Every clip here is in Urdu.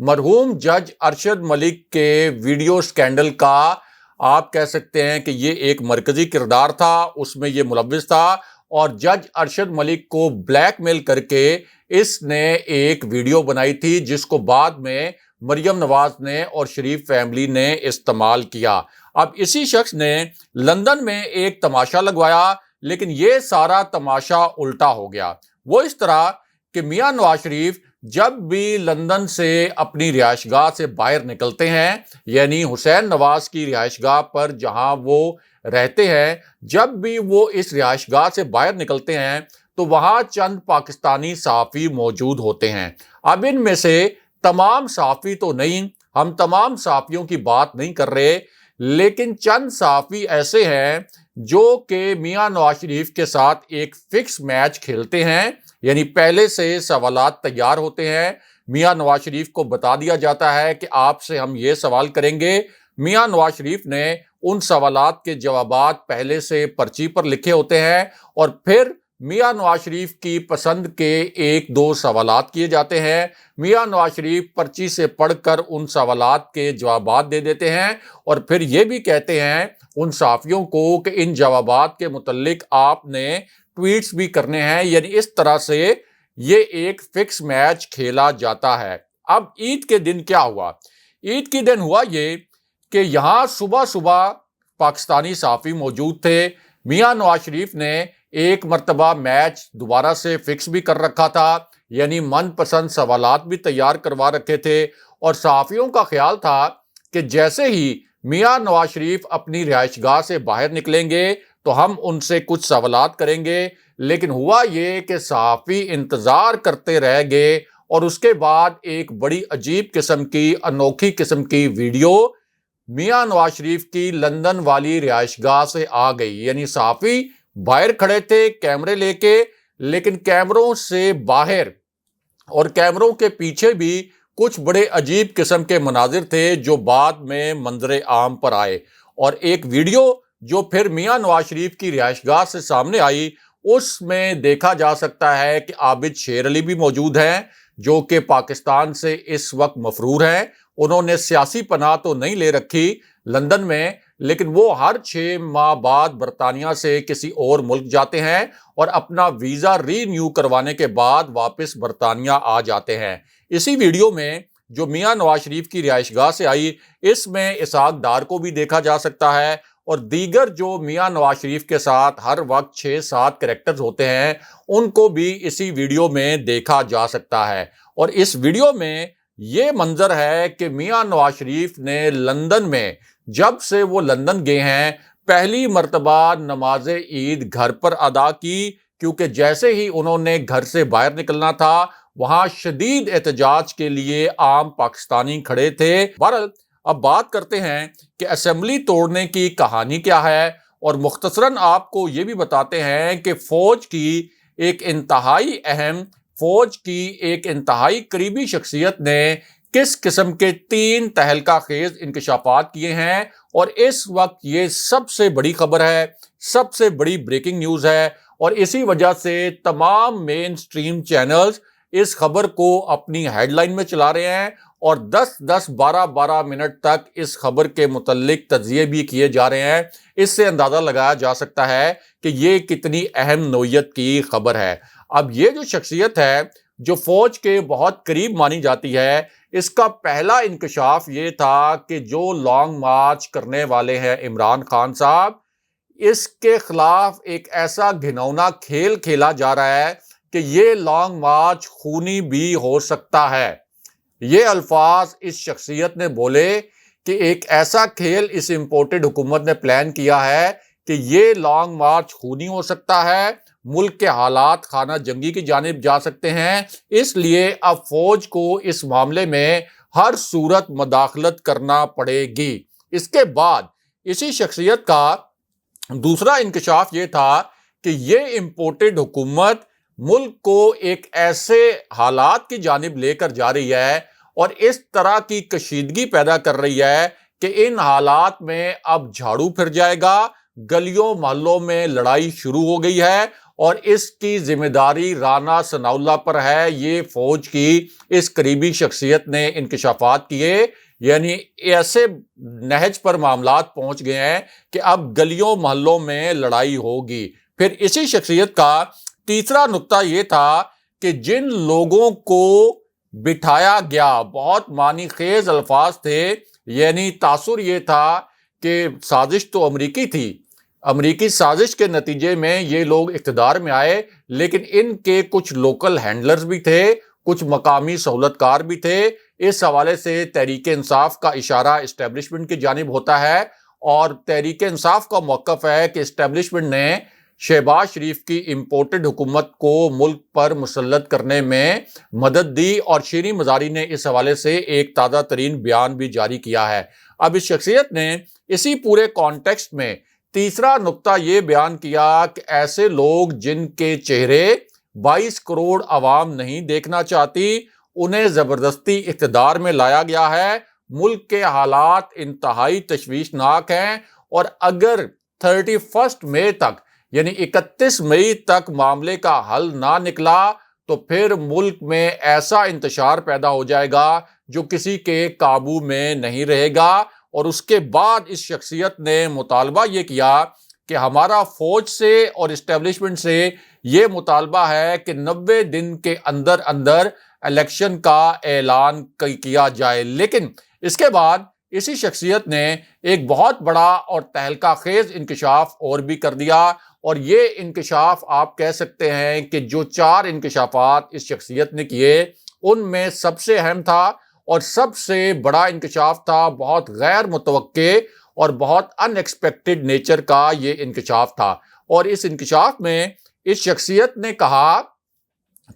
مرحوم جج ارشد ملک کے ویڈیو سکینڈل کا آپ کہہ سکتے ہیں کہ یہ ایک مرکزی کردار تھا، اس میں یہ ملوث تھا، اور جج ارشد ملک کو بلیک میل کر کے اس نے ایک ویڈیو بنائی تھی جس کو بعد میں مریم نواز نے اور شریف فیملی نے استعمال کیا۔ اب اسی شخص نے لندن میں ایک تماشا لگوایا، لیکن یہ سارا تماشا الٹا ہو گیا۔ وہ اس طرح کہ میاں نواز شریف جب بھی لندن سے اپنی رہائش گاہ سے باہر نکلتے ہیں، یعنی حسین نواز کی رہائش گاہ پر جہاں وہ رہتے ہیں، جب بھی وہ اس رہائش گاہ سے باہر نکلتے ہیں تو وہاں چند پاکستانی صحافی موجود ہوتے ہیں۔ اب ان میں سے تمام صحافی تو نہیں، ہم تمام صحافیوں کی بات نہیں کر رہے، لیکن چند صحافی ایسے ہیں جو کہ میاں نواز شریف کے ساتھ ایک فکس میچ کھیلتے ہیں، یعنی پہلے سے سوالات تیار ہوتے ہیں، میاں نواز شریف کو بتا دیا جاتا ہے کہ آپ سے ہم یہ سوال کریں گے، میاں نواز شریف نے ان سوالات کے جوابات پہلے سے پرچی پر لکھے ہوتے ہیں، اور پھر میاں نواز شریف کی پسند کے ایک دو سوالات کیے جاتے ہیں۔ میاں نواز شریف پرچی سے پڑھ کر ان سوالات کے جوابات دے دیتے ہیں، اور پھر یہ بھی کہتے ہیں ان صحافیوں کو کہ ان جوابات کے متعلق آپ نے ٹویٹس بھی کرنے ہیں، یعنی اس طرح سے یہ ایک فکس میچ کھیلا جاتا ہے۔ اب عید کے دن کیا ہوا؟ عید کے دن ہوا یہ کہ یہاں صبح صبح پاکستانی صحافی موجود تھے۔ میاں نواز شریف نے ایک مرتبہ میچ دوبارہ سے فکس بھی کر رکھا تھا، یعنی من پسند سوالات بھی تیار کروا رکھے تھے، اور صحافیوں کا خیال تھا کہ جیسے ہی میاں نواز شریف اپنی رہائش گاہ سے باہر نکلیں گے تو ہم ان سے کچھ سوالات کریں گے، لیکن ہوا یہ کہ صحافی انتظار کرتے رہ گئے، اور اس کے بعد ایک بڑی عجیب قسم کی، انوکھی قسم کی ویڈیو میاں نواز شریف کی لندن والی رہائش گاہ سے آ گئی۔ یعنی صحافی باہر کھڑے تھے کیمرے لے کے، لیکن کیمروں سے باہر اور کیمروں کے پیچھے بھی کچھ بڑے عجیب قسم کے مناظر تھے جو بعد میں منظر عام پر آئے، اور ایک ویڈیو جو پھر میاں نواز شریف کی رہائش گاہ سے سامنے آئی، اس میں دیکھا جا سکتا ہے کہ عابد شیر علی بھی موجود ہیں جو کہ پاکستان سے اس وقت مفرور ہیں۔ انہوں نے سیاسی پناہ تو نہیں لے رکھی لندن میں، لیکن وہ ہر 6 ماہ بعد برطانیہ سے کسی اور ملک جاتے ہیں اور اپنا ویزا ری نیو کروانے کے بعد واپس برطانیہ آ جاتے ہیں۔ اسی ویڈیو میں جو میاں نواز شریف کی رہائش گاہ سے آئی، اس میں اسحاق ڈار کو بھی دیکھا جا سکتا ہے، اور دیگر جو میاں نواز شریف کے ساتھ ہر وقت 6-7 کریکٹرز ہوتے ہیں ان کو بھی اسی ویڈیو میں دیکھا جا سکتا ہے۔ اور اس ویڈیو میں یہ منظر ہے کہ میاں نواز شریف نے لندن میں جب سے وہ لندن گئے ہیں پہلی مرتبہ نماز عید گھر پر ادا کی، کیونکہ جیسے ہی انہوں نے گھر سے باہر نکلنا تھا وہاں شدید احتجاج کے لیے عام پاکستانی کھڑے تھے۔ بہرحال اب بات کرتے ہیں کہ اسمبلی توڑنے کی کہانی کیا ہے، اور مختصراً آپ کو یہ بھی بتاتے ہیں کہ فوج کی ایک انتہائی قریبی شخصیت نے کس قسم کے 3 تہلکہ خیز انکشافات کیے ہیں، اور اس وقت یہ سب سے بڑی خبر ہے، سب سے بڑی بریکنگ نیوز ہے، اور اسی وجہ سے تمام مین سٹریم چینلز اس خبر کو اپنی ہیڈ لائن میں چلا رہے ہیں، اور 10-10 12-12 منٹ تک اس خبر کے متعلق تجزیے بھی کیے جا رہے ہیں۔ اس سے اندازہ لگایا جا سکتا ہے کہ یہ کتنی اہم نوعیت کی خبر ہے۔ اب یہ جو شخصیت ہے جو فوج کے بہت قریب مانی جاتی ہے، اس کا پہلا انکشاف یہ تھا کہ جو لانگ مارچ کرنے والے ہیں عمران خان صاحب، اس کے خلاف ایک ایسا گھنونا کھیل کھیلا جا رہا ہے کہ یہ لانگ مارچ خونی بھی ہو سکتا ہے۔ یہ الفاظ اس شخصیت نے بولے کہ ایک ایسا کھیل اس امپورٹڈ حکومت نے پلان کیا ہے کہ یہ لانگ مارچ خونی ہو سکتا ہے، ملک کے حالات خانہ جنگی کی جانب جا سکتے ہیں، اس لیے اب فوج کو اس معاملے میں ہر صورت مداخلت کرنا پڑے گی۔ اس کے بعد اسی شخصیت کا دوسرا انکشاف یہ تھا کہ یہ امپورٹڈ حکومت ملک کو ایک ایسے حالات کی جانب لے کر جا رہی ہے اور اس طرح کی کشیدگی پیدا کر رہی ہے کہ ان حالات میں اب جھاڑو پھر جائے گا، گلیوں محلوں میں لڑائی شروع ہو گئی ہے، اور اس کی ذمہ داری رانا ثناء اللہ پر ہے۔ یہ فوج کی اس قریبی شخصیت نے انکشافات کیے، یعنی ایسے نہج پر معاملات پہنچ گئے ہیں کہ اب گلیوں محلوں میں لڑائی ہوگی۔ پھر اسی شخصیت کا تیسرا نقطہ یہ تھا کہ جن لوگوں کو بٹھایا گیا، بہت معنی خیز الفاظ تھے، یعنی تاثر یہ تھا کہ سازش تو امریکی تھی، امریکی سازش کے نتیجے میں یہ لوگ اقتدار میں آئے، لیکن ان کے کچھ لوکل ہینڈلرز بھی تھے، کچھ مقامی سہولت کار بھی تھے۔ اس حوالے سے تحریک انصاف کا اشارہ اسٹیبلشمنٹ کی جانب ہوتا ہے، اور تحریک انصاف کا موقف ہے کہ اسٹیبلشمنٹ نے شہباز شریف کی امپورٹڈ حکومت کو ملک پر مسلط کرنے میں مدد دی، اور شیریں مزاری نے اس حوالے سے ایک تازہ ترین بیان بھی جاری کیا ہے۔ اب اس شخصیت نے اسی پورے کانٹیکسٹ میں تیسرا نقطہ یہ بیان کیا کہ ایسے لوگ جن کے چہرے 22 کروڑ عوام نہیں دیکھنا چاہتی، انہیں زبردستی اقتدار میں لایا گیا ہے۔ ملک کے حالات انتہائی تشویشناک ہیں، اور اگر 31 مئی تک یعنی 31 مئی تک معاملے کا حل نہ نکلا تو پھر ملک میں ایسا انتشار پیدا ہو جائے گا جو کسی کے قابو میں نہیں رہے گا۔ اور اس کے بعد اس شخصیت نے مطالبہ یہ کیا کہ ہمارا فوج سے اور اسٹیبلشمنٹ سے یہ مطالبہ ہے کہ 90 دن کے اندر اندر الیکشن کا اعلان کیا جائے۔ لیکن اس کے بعد اسی شخصیت نے ایک بہت بڑا اور تہلکہ خیز انکشاف اور بھی کر دیا، اور یہ انکشاف آپ کہہ سکتے ہیں کہ جو 4 انکشافات اس شخصیت نے کیے ان میں سب سے اہم تھا اور سب سے بڑا انکشاف تھا، بہت غیر متوقع اور بہت ان ایکسپیکٹڈ نیچر کا یہ انکشاف تھا۔ اور اس انکشاف میں اس شخصیت نے کہا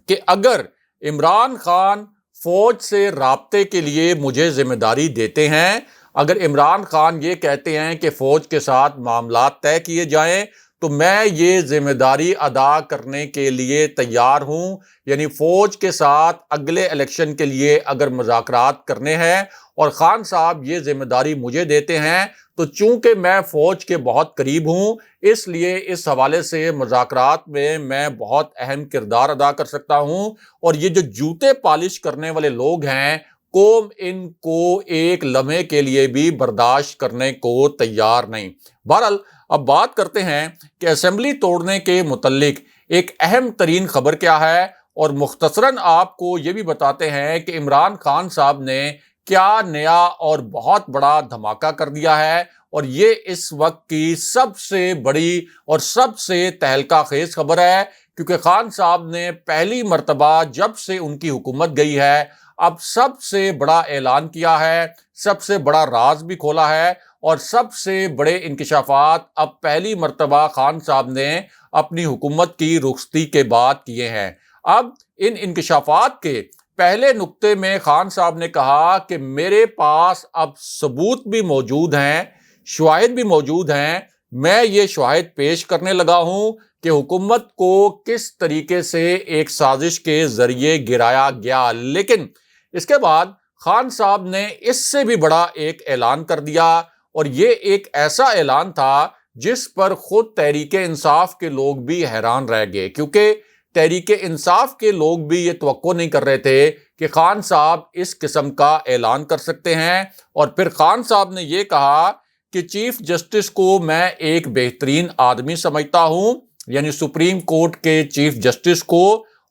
کہ اگر عمران خان فوج سے رابطے کے لیے مجھے ذمہ داری دیتے ہیں، اگر عمران خان یہ کہتے ہیں کہ فوج کے ساتھ معاملات طے کیے جائیں تو میں یہ ذمہ داری ادا کرنے کے لیے تیار ہوں، یعنی فوج کے ساتھ اگلے الیکشن کے لیے اگر مذاکرات کرنے ہیں اور خان صاحب یہ ذمہ داری مجھے دیتے ہیں تو چونکہ میں فوج کے بہت قریب ہوں اس لیے اس حوالے سے مذاکرات میں بہت اہم کردار ادا کر سکتا ہوں، اور یہ جو جوتے پالش کرنے والے لوگ ہیں قوم ان کو ایک لمحے کے لیے بھی برداشت کرنے کو تیار نہیں۔ بہرحال اب بات کرتے ہیں کہ اسمبلی توڑنے کے متعلق ایک اہم ترین خبر کیا ہے، اور مختصراً آپ کو یہ بھی بتاتے ہیں کہ عمران خان صاحب نے کیا نیا اور بہت بڑا دھماکہ کر دیا ہے، اور یہ اس وقت کی سب سے بڑی اور سب سے تہلکہ خیز خبر ہے، کیونکہ خان صاحب نے پہلی مرتبہ جب سے ان کی حکومت گئی ہے اب سب سے بڑا اعلان کیا ہے، سب سے بڑا راز بھی کھولا ہے، اور سب سے بڑے انکشافات اب پہلی مرتبہ خان صاحب نے اپنی حکومت کی رخصتی کے بعد کیے ہیں۔ اب ان انکشافات کے پہلے نقطے میں خان صاحب نے کہا کہ میرے پاس اب ثبوت بھی موجود ہیں، شواہد بھی موجود ہیں، میں یہ شواہد پیش کرنے لگا ہوں کہ حکومت کو کس طریقے سے ایک سازش کے ذریعے گرایا گیا۔ لیکن اس کے بعد خان صاحب نے اس سے بھی بڑا ایک اعلان کر دیا، اور یہ ایک ایسا اعلان تھا جس پر خود تحریک انصاف کے لوگ بھی حیران رہ گئے، کیونکہ تحریک انصاف کے لوگ بھی یہ توقع نہیں کر رہے تھے کہ خان صاحب اس قسم کا اعلان کر سکتے ہیں۔ اور پھر خان صاحب نے یہ کہا کہ چیف جسٹس کو میں ایک بہترین آدمی سمجھتا ہوں، یعنی سپریم کورٹ کے چیف جسٹس کو،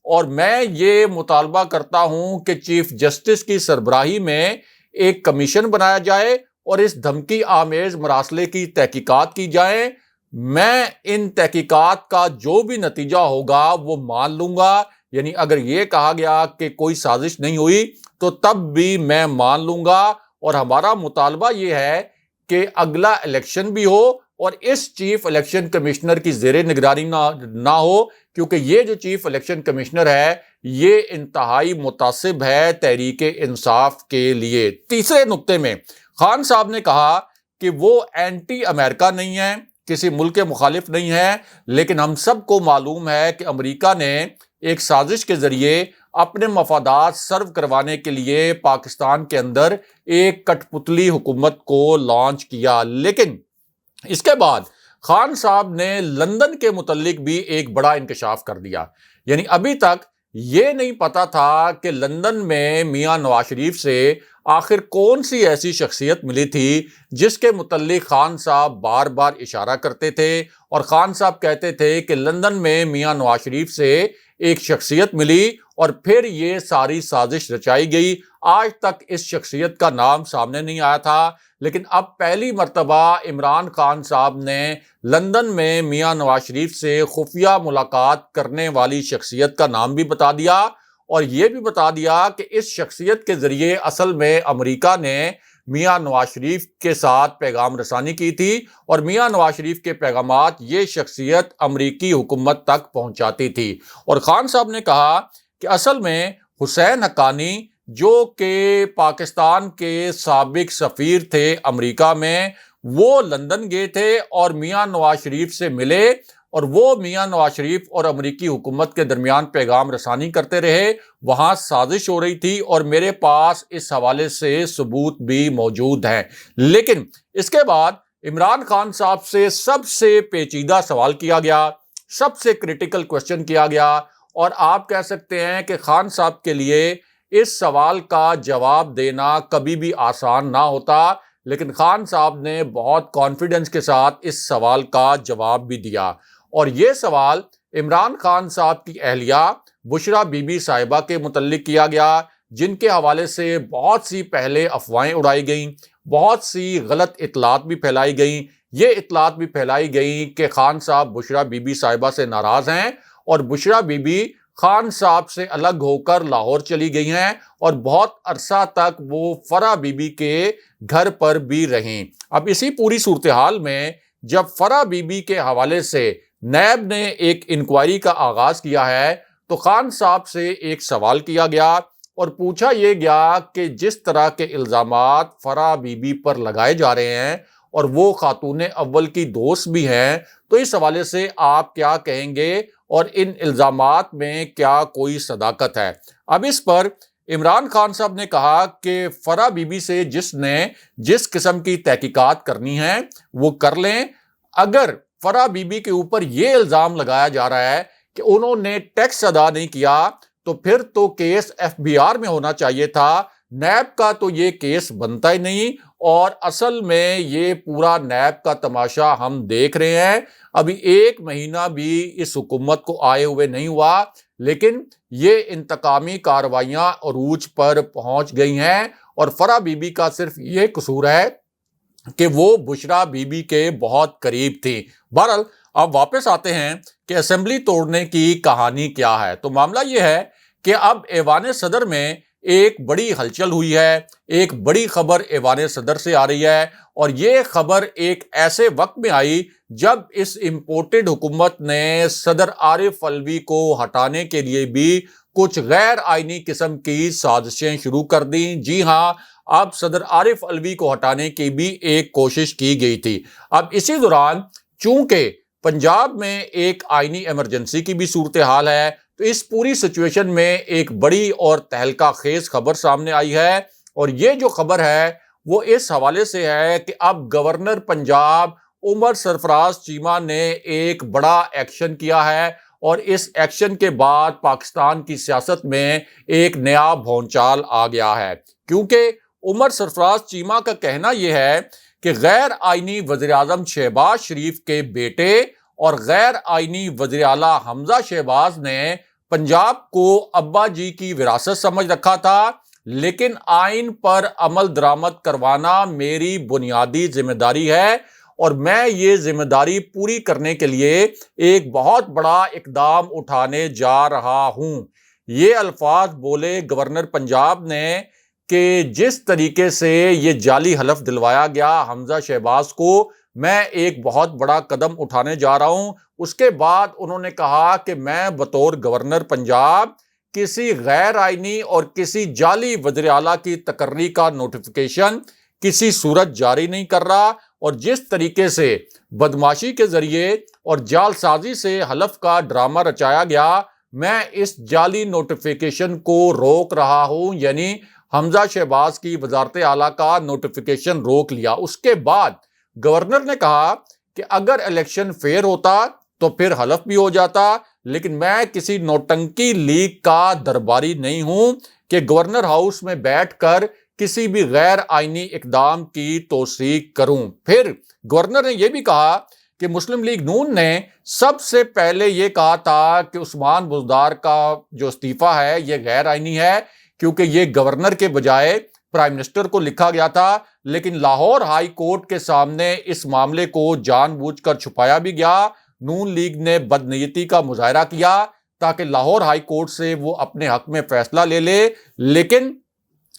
اور میں یہ مطالبہ کرتا ہوں کہ چیف جسٹس کی سربراہی میں ایک کمیشن بنایا جائے اور اس دھمکی آمیز مراسلے کی تحقیقات کی جائیں۔ میں ان تحقیقات کا جو بھی نتیجہ ہوگا وہ مان لوں گا، یعنی اگر یہ کہا گیا کہ کوئی سازش نہیں ہوئی تو تب بھی میں مان لوں گا، اور ہمارا مطالبہ یہ ہے کہ اگلا الیکشن بھی ہو اور اس چیف الیکشن کمشنر کی زیر نگرانی نہ ہو، کیونکہ یہ جو چیف الیکشن کمشنر ہے یہ انتہائی متعصب ہے تحریک انصاف کے لیے۔ تیسرے نقطے میں خان صاحب نے کہا کہ وہ اینٹی امریکہ نہیں ہے، کسی ملک کے مخالف نہیں ہے، لیکن ہم سب کو معلوم ہے کہ امریکہ نے ایک سازش کے ذریعے اپنے مفادات سرو کروانے کے لیے پاکستان کے اندر ایک کٹ پتلی حکومت کو لانچ کیا۔ لیکن اس کے بعد خان صاحب نے لندن کے متعلق بھی ایک بڑا انکشاف کر دیا. یعنی ابھی تک یہ نہیں پتا تھا کہ لندن میں میاں نواز شریف سے آخر کون سی ایسی شخصیت ملی تھی جس کے متعلق خان صاحب بار بار اشارہ کرتے تھے اور خان صاحب کہتے تھے کہ لندن میں میاں نواز شریف سے ایک شخصیت ملی اور پھر یہ ساری سازش رچائی گئی. آج تک اس شخصیت کا نام سامنے نہیں آیا تھا، لیکن اب پہلی مرتبہ عمران خان صاحب نے لندن میں میاں نواز شریف سے خفیہ ملاقات کرنے والی شخصیت کا نام بھی بتا دیا اور یہ بھی بتا دیا کہ اس شخصیت کے ذریعے اصل میں امریکہ نے میاں نواز شریف کے ساتھ پیغام رسانی کی تھی اور میاں نواز شریف کے پیغامات یہ شخصیت امریکی حکومت تک پہنچاتی تھی. اور خان صاحب نے کہا کہ اصل میں حسین حقانی جو کہ پاکستان کے سابق سفیر تھے امریکہ میں، وہ لندن گئے تھے اور میاں نواز شریف سے ملے اور وہ میاں نواز شریف اور امریکی حکومت کے درمیان پیغام رسانی کرتے رہے. وہاں سازش ہو رہی تھی اور میرے پاس اس حوالے سے ثبوت بھی موجود ہیں. لیکن اس کے بعد عمران خان صاحب سے سب سے پیچیدہ سوال کیا گیا، سب سے کریٹیکل کوسچن کیا گیا اور آپ کہہ سکتے ہیں کہ خان صاحب کے لیے اس سوال کا جواب دینا کبھی بھی آسان نہ ہوتا، لیکن خان صاحب نے بہت کانفیڈنس کے ساتھ اس سوال کا جواب بھی دیا. اور یہ سوال عمران خان صاحب کی اہلیہ بشریٰ بی بی صاحبہ کے متعلق کیا گیا، جن کے حوالے سے بہت سی پہلے افواہیں اڑائی گئیں، بہت سی غلط اطلاعات بھی پھیلائی گئیں. یہ اطلاعات بھی پھیلائی گئیں کہ خان صاحب بشریٰ بی بی صاحبہ سے ناراض ہیں اور بشریٰ بی بی خان صاحب سے الگ ہو کر لاہور چلی گئی ہیں اور بہت عرصہ تک وہ فرح بی بی کے گھر پر بھی رہیں. اب اسی پوری صورتحال میں جب فرح بی بی کے حوالے سے نیب نے ایک انکوائری کا آغاز کیا ہے تو خان صاحب سے ایک سوال کیا گیا اور پوچھا یہ گیا کہ جس طرح کے الزامات فرح بی بی پر لگائے جا رہے ہیں اور وہ خاتون اول کی دوست بھی ہیں، تو اس حوالے سے آپ کیا کہیں گے اور ان الزامات میں کیا کوئی صداقت ہے؟ اب اس پر عمران خان صاحب نے کہا کہ فرح بی بی سے جس قسم کی تحقیقات کرنی ہے وہ کر لیں. اگر فرح بی بی کے اوپر یہ الزام لگایا جا رہا ہے کہ انہوں نے ٹیکس ادا نہیں کیا تو پھر تو کیس ایف بی آر میں ہونا چاہیے تھا. نیب کا تو یہ کیس بنتا ہی نہیں اور اصل میں یہ پورا نیب کا تماشا ہم دیکھ رہے ہیں. ابھی 1 مہینہ بھی اس حکومت کو آئے ہوئے نہیں ہوا، لیکن یہ انتقامی کارروائیاں عروج پر پہنچ گئی ہیں اور فرح بی بی کا صرف یہ قصور ہے کہ وہ بشریٰ بی بی کے بہت قریب تھی. بہرحال اب واپس آتے ہیں کہ اسمبلی توڑنے کی کہانی کیا ہے. تو معاملہ یہ ہے کہ اب ایوان صدر میں ایک بڑی ہلچل ہوئی ہے، ایک بڑی خبر ایوان صدر سے آ رہی ہے اور یہ خبر ایک ایسے وقت میں آئی جب اس امپورٹڈ حکومت نے صدر عارف علوی کو ہٹانے کے لیے بھی کچھ غیر آئینی قسم کی سازشیں شروع کر دیں. جی ہاں، اب صدر عارف علوی کو ہٹانے کی بھی ایک کوشش کی گئی تھی. اب اسی دوران چونکہ پنجاب میں ایک آئینی ایمرجنسی کی بھی صورتحال ہے تو اس پوری سچویشن میں ایک بڑی اور تہلکہ خیز خبر سامنے آئی ہے اور یہ جو خبر ہے وہ اس حوالے سے ہے کہ اب گورنر پنجاب عمر سرفراز چیمہ نے ایک بڑا ایکشن کیا ہے اور اس ایکشن کے بعد پاکستان کی سیاست میں ایک نیا بھونچال آ گیا ہے. کیونکہ عمر سرفراز چیمہ کا کہنا یہ ہے کہ غیر آئینی وزیراعظم شہباز شریف کے بیٹے اور غیر آئینی وزیر اعلیٰ حمزہ شہباز نے پنجاب کو ابا جی کی وراثت سمجھ رکھا تھا، لیکن آئین پر عمل درآمد کروانا میری بنیادی ذمہ داری ہے اور میں یہ ذمہ داری پوری کرنے کے لیے ایک بہت بڑا اقدام اٹھانے جا رہا ہوں. یہ الفاظ بولے گورنر پنجاب نے کہ جس طریقے سے یہ جعلی حلف دلوایا گیا حمزہ شہباز کو، میں ایک بہت بڑا قدم اٹھانے جا رہا ہوں. اس کے بعد انہوں نے کہا کہ میں بطور گورنر پنجاب کسی غیر آئینی اور کسی جعلی وزیر اعلیٰ کی تقرری کا نوٹیفیکیشن کسی صورت جاری نہیں کر رہا اور جس طریقے سے بدماشی کے ذریعے اور جعل سازی سے حلف کا ڈرامہ رچایا گیا، میں اس جعلی نوٹیفیکیشن کو روک رہا ہوں. یعنی حمزہ شہباز کی وزارت اعلیٰ کا نوٹیفیکیشن روک لیا. اس کے بعد گورنر نے کہا کہ اگر الیکشن فیئر ہوتا تو پھر حلف بھی ہو جاتا، لیکن میں کسی نوٹنکی لیگ کا درباری نہیں ہوں کہ گورنر ہاؤس میں بیٹھ کر کسی بھی غیر آئینی اقدام کی توثیق کروں۔ پھر گورنر نے یہ بھی کہا کہ مسلم لیگ نون نے سب سے پہلے یہ کہا تھا کہ عثمان بزدار کا جو استعفیٰ ہے یہ غیر آئینی ہے، کیونکہ یہ گورنر کے بجائے پرائم منسٹر کو لکھا گیا تھا، لیکن لاہور ہائی کورٹ کے سامنے اس معاملے کو جان بوجھ کر چھپایا بھی گیا۔ نون لیگ نے بدنیتی کا مظاہرہ کیا تاکہ لاہور ہائی کورٹ سے وہ اپنے حق میں فیصلہ لے لے، لیکن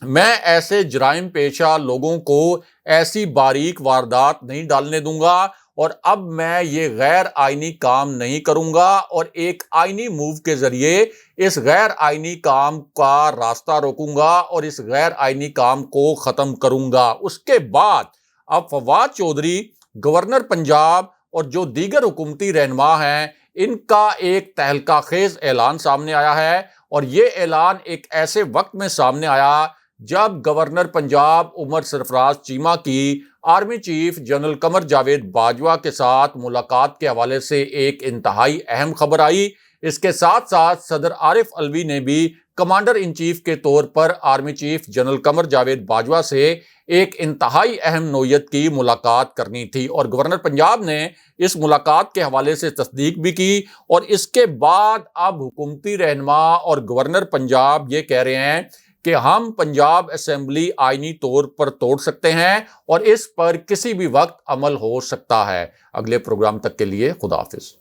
میں ایسے جرائم پیشہ لوگوں کو ایسی باریک واردات نہیں ڈالنے دوں گا، اور اب میں یہ غیر آئینی کام نہیں کروں گا اور ایک آئینی موو کے ذریعے اس غیر آئینی کام کا راستہ روکوں گا اور اس غیر آئینی کام کو ختم کروں گا۔ اس کے بعد اب فواد چودھری، گورنر پنجاب اور جو دیگر حکومتی رہنما ہیں، ان کا ایک تہلکہ خیز اعلان سامنے آیا ہے، اور یہ اعلان ایک ایسے وقت میں سامنے آیا جب گورنر پنجاب عمر سرفراز چیمہ کی army chief general Qamar Javed Bajwa کے ساتھ ملاقات کے حوالے سے ایک انتہائی اہم خبر آئی۔ اس کے ساتھ ساتھ صدر عارف علوی نے بھی کمانڈر ان چیف کے طور پر army chief general Qamar Javed Bajwa سے ایک انتہائی اہم نوعیت کی ملاقات کرنی تھی، اور گورنر پنجاب نے اس ملاقات کے حوالے سے تصدیق بھی کی۔ اور اس کے بعد اب حکومتی رہنما اور گورنر پنجاب یہ کہہ رہے ہیں کہ ہم پنجاب اسمبلی آئینی طور پر توڑ سکتے ہیں اور اس پر کسی بھی وقت عمل ہو سکتا ہے۔ اگلے پروگرام تک کے لیے خدا حافظ۔